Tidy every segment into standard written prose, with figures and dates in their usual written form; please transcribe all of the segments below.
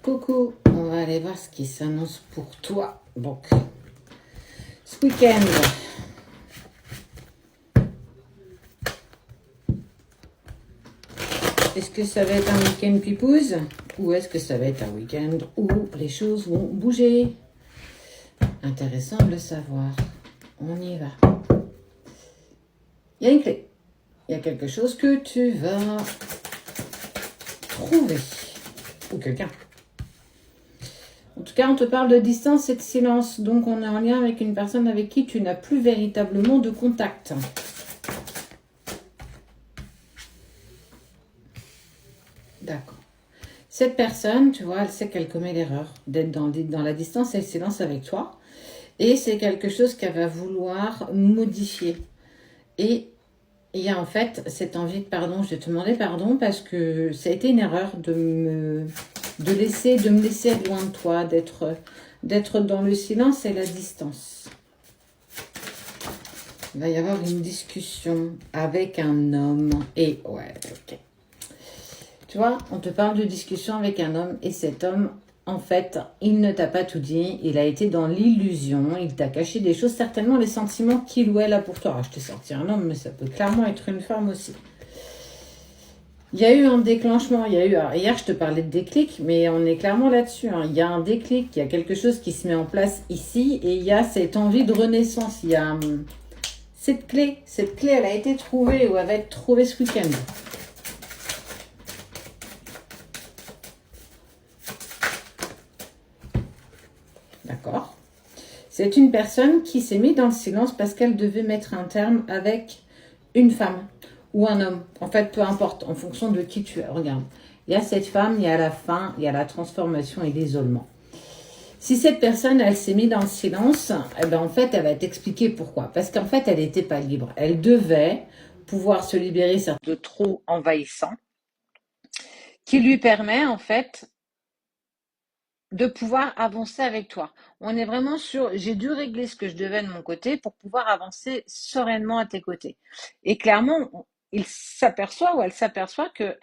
Coucou, on va aller voir ce qui s'annonce pour toi. Donc, ce week-end, est-ce que ça va être un week-end pipouse ou est-ce que ça va être un week-end où les choses vont bouger? Intéressant de le savoir. On y va. Il y a une clé. Il y a quelque chose que tu vas trouver. Ou quelqu'un. En tout cas, on te parle de distance et de silence. Donc, on est en lien avec une personne avec qui tu n'as plus véritablement de contact. D'accord. Cette personne, tu vois, elle sait qu'elle commet l'erreur d'être dans la distance et le silence avec toi. Et c'est quelque chose qu'elle va vouloir modifier. Et il y a en fait cette envie de pardon. Je vais te demander pardon parce que ça a été une erreur de me laisser être loin de toi, d'être dans le silence et la distance. Il va y avoir une discussion avec un homme. Et ouais, ok. Tu vois, on te parle de discussion avec un homme et cet homme, en fait, il ne t'a pas tout dit. Il a été dans l'illusion. Il t'a caché des choses, certainement les sentiments qu'il ou elle a pour toi. Alors, je t'ai sorti un homme, mais ça peut clairement être une femme aussi. Il y a eu un déclenchement. Hier, je te parlais de déclic, mais on est clairement là-dessus. Il y a un déclic. Il y a quelque chose qui se met en place ici et il y a cette envie de renaissance. Il y a cette clé. Cette clé, elle a été trouvée ou elle va être trouvée ce week-end. D'accord. C'est une personne qui s'est mise dans le silence parce qu'elle devait mettre un terme avec une femme ou un homme. En fait, peu importe, en fonction de qui tu es. Regarde, il y a cette femme, il y a la fin, il y a la transformation et l'isolement. Si cette personne, elle s'est mise dans le silence, eh ben, en fait, elle va t'expliquer pourquoi. Parce qu'en fait, elle n'était pas libre. Elle devait pouvoir se libérer de trop envahissant qui lui permet, en fait, de pouvoir avancer avec toi. On est vraiment sur, j'ai dû régler ce que je devais de mon côté pour pouvoir avancer sereinement à tes côtés. Et clairement, il s'aperçoit ou elle s'aperçoit que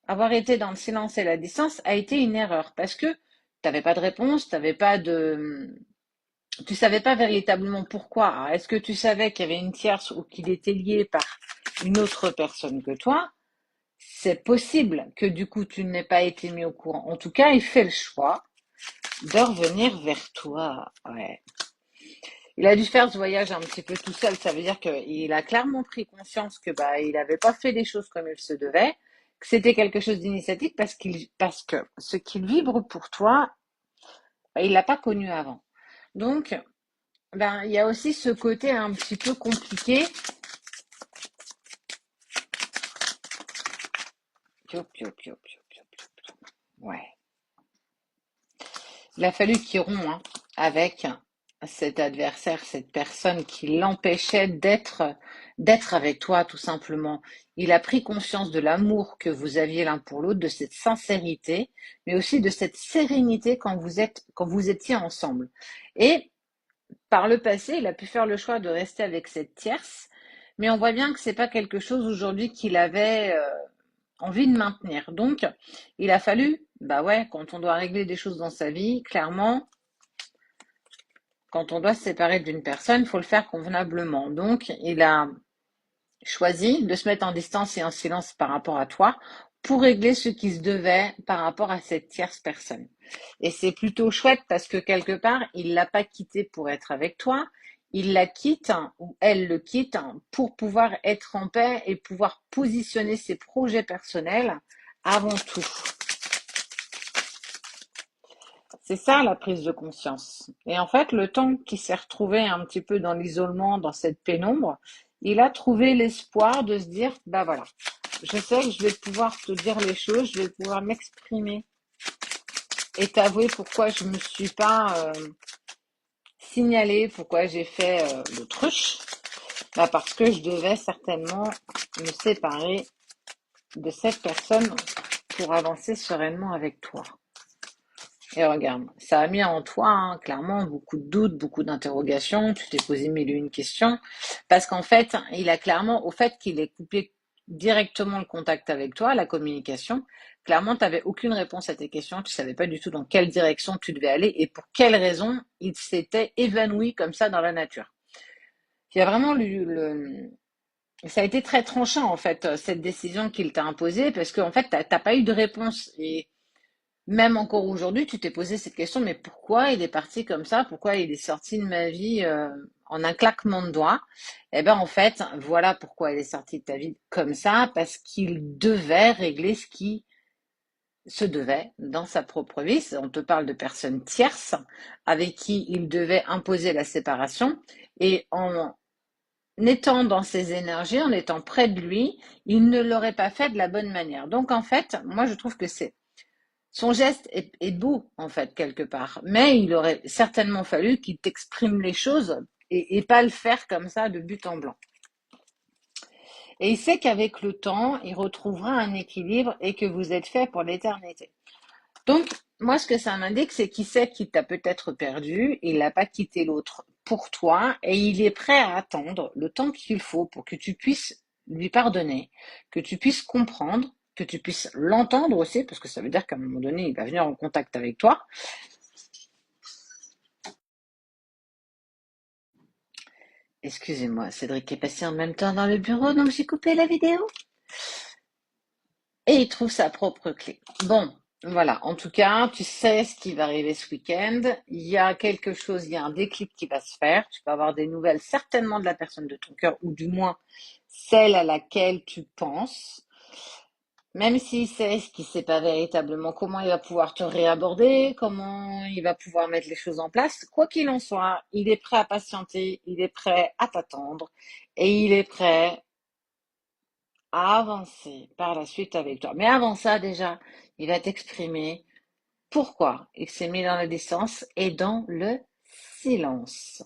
avoir été dans le silence et la distance a été une erreur parce que tu n'avais pas de réponse, tu savais pas véritablement pourquoi. Alors, est-ce que tu savais qu'il y avait une tierce ou qu'il était lié par une autre personne que toi? C'est possible que du coup tu n'aies pas été mis au courant. En tout cas, il fait le choix de revenir vers toi. Ouais. Il a dû faire ce voyage un petit peu tout seul. Ça veut dire qu'il a clairement pris conscience que il n'avait pas fait les choses comme il se devait, que c'était quelque chose d'initiatique parce que ce qu'il vibre pour toi, il l'a pas connu avant. Donc, il y a aussi ce côté un petit peu compliqué. Ouais. Il a fallu qu'il rompt avec cet adversaire, cette personne qui l'empêchait d'être avec toi, tout simplement. Il a pris conscience de l'amour que vous aviez l'un pour l'autre, de cette sincérité, mais aussi de cette sérénité quand vous étiez ensemble. Et par le passé, il a pu faire le choix de rester avec cette tierce, mais on voit bien que c'est pas quelque chose aujourd'hui qu'il avait envie de maintenir. Donc, il a fallu, quand on doit régler des choses dans sa vie, clairement, quand on doit se séparer d'une personne, il faut le faire convenablement. Donc, il a choisi de se mettre en distance et en silence par rapport à toi pour régler ce qui se devait par rapport à cette tierce personne. Et c'est plutôt chouette parce que quelque part, il l'a pas quitté pour être avec toi. Il la quitte ou elle le quitte pour pouvoir être en paix et pouvoir positionner ses projets personnels avant tout. C'est ça la prise de conscience. Et en fait, le temps qu'il s'est retrouvé un petit peu dans l'isolement, dans cette pénombre, il a trouvé l'espoir de se dire, voilà, je sais que je vais pouvoir te dire les choses, je vais pouvoir m'exprimer et t'avouer pourquoi je me suis pas signalée, pourquoi j'ai fait l'autruche. Parce que je devais certainement me séparer de cette personne pour avancer sereinement avec toi. Et regarde, ça a mis en toi, clairement, beaucoup de doutes, beaucoup d'interrogations. Tu t'es posé mille et une questions. Parce qu'en fait, il a clairement, au fait qu'il ait coupé directement le contact avec toi, la communication. Clairement, tu n'avais aucune réponse à tes questions, tu savais pas du tout dans quelle direction tu devais aller et pour quelle raison il s'était évanoui comme ça dans la nature. Il y a vraiment ça a été très tranchant en fait cette décision qu'il t'a imposée parce qu'en fait t'as pas eu de réponse et même encore aujourd'hui tu t'es posé cette question, mais pourquoi il est parti comme ça, pourquoi il est sorti de ma vie en un claquement de doigts? Eh ben en fait voilà pourquoi il est sorti de ta vie comme ça, parce qu'il devait régler ce qui se devait dans sa propre vie. On te parle de personnes tierces avec qui il devait imposer la séparation et en étant dans ses énergies, en étant près de lui, il ne l'aurait pas fait de la bonne manière. Donc en fait, moi je trouve que c'est son geste est beau en fait quelque part, mais il aurait certainement fallu qu'il t'exprime les choses et pas le faire comme ça de but en blanc. Et il sait qu'avec le temps, il retrouvera un équilibre et que vous êtes fait pour l'éternité. Donc, moi, ce que ça m'indique, c'est qu'il sait qu'il t'a peut-être perdu, il n'a pas quitté l'autre pour toi, et il est prêt à attendre le temps qu'il faut pour que tu puisses lui pardonner, que tu puisses comprendre, que tu puisses l'entendre aussi, parce que ça veut dire qu'à un moment donné, il va venir en contact avec toi. Excusez-moi, Cédric est passé en même temps dans le bureau, donc j'ai coupé la vidéo. Et il trouve sa propre clé. Bon, voilà. En tout cas, tu sais ce qui va arriver ce week-end. Il y a quelque chose, il y a un déclic qui va se faire. Tu vas avoir des nouvelles certainement de la personne de ton cœur, ou du moins celle à laquelle tu penses. Même s'il sait ce qui ne sait pas véritablement comment il va pouvoir te réaborder, comment il va pouvoir mettre les choses en place, quoi qu'il en soit, il est prêt à patienter, il est prêt à t'attendre et il est prêt à avancer par la suite avec toi. Mais avant ça, déjà, il va t'exprimer pourquoi il s'est mis dans la distance et dans le silence.